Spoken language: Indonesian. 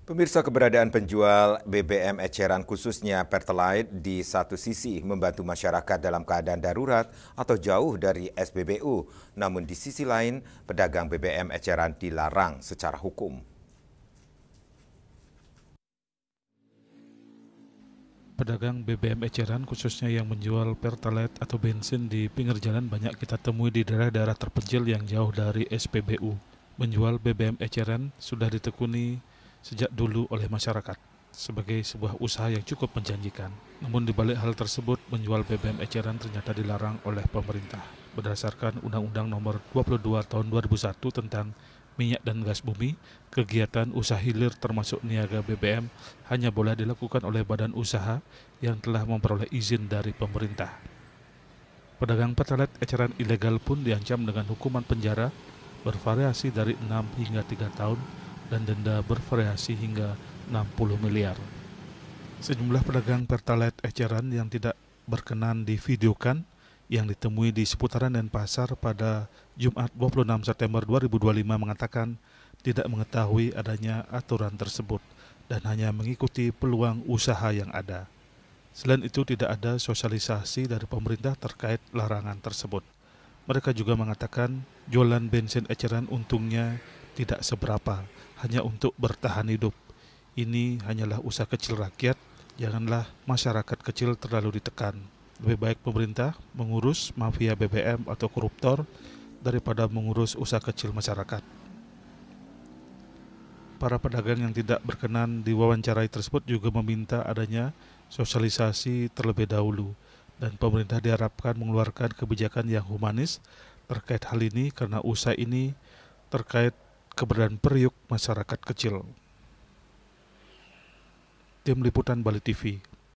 Pemirsa, keberadaan penjual BBM eceran khususnya Pertalite di satu sisi membantu masyarakat dalam keadaan darurat atau jauh dari SPBU. Namun di sisi lain, pedagang BBM eceran dilarang secara hukum. Pedagang BBM eceran khususnya yang menjual Pertalite atau bensin di pinggir jalan banyak kita temui di daerah-daerah terpencil yang jauh dari SPBU. Menjual BBM eceran sudah ditekuni sejak dulu oleh masyarakat sebagai sebuah usaha yang cukup menjanjikan. Namun di balik hal tersebut, menjual BBM eceran ternyata dilarang oleh pemerintah. Berdasarkan Undang-Undang Nomor 22 Tahun 2001 tentang minyak dan gas bumi, kegiatan usaha hilir termasuk niaga BBM hanya boleh dilakukan oleh badan usaha yang telah memperoleh izin dari pemerintah. Pedagang Pertalite eceran ilegal pun diancam dengan hukuman penjara bervariasi dari 6 hingga 3 tahun dan denda bervariasi hingga 60 miliar. Sejumlah pedagang Pertalite eceran yang tidak berkenan divideokan yang ditemui di seputaran Denpasar pada Jumat 26 September 2025 mengatakan tidak mengetahui adanya aturan tersebut dan hanya mengikuti peluang usaha yang ada. Selain itu tidak ada sosialisasi dari pemerintah terkait larangan tersebut. Mereka juga mengatakan jualan bensin eceran untungnya tidak seberapa, hanya untuk bertahan hidup. Ini hanyalah usaha kecil rakyat, janganlah masyarakat kecil terlalu ditekan. Lebih baik pemerintah mengurus mafia BBM atau koruptor daripada mengurus usaha kecil masyarakat. Para pedagang yang tidak berkenan diwawancarai tersebut juga meminta adanya sosialisasi terlebih dahulu dan pemerintah diharapkan mengeluarkan kebijakan yang humanis terkait hal ini karena usaha ini terkait keberadaan periuk masyarakat kecil. Tim Liputan Bali TV.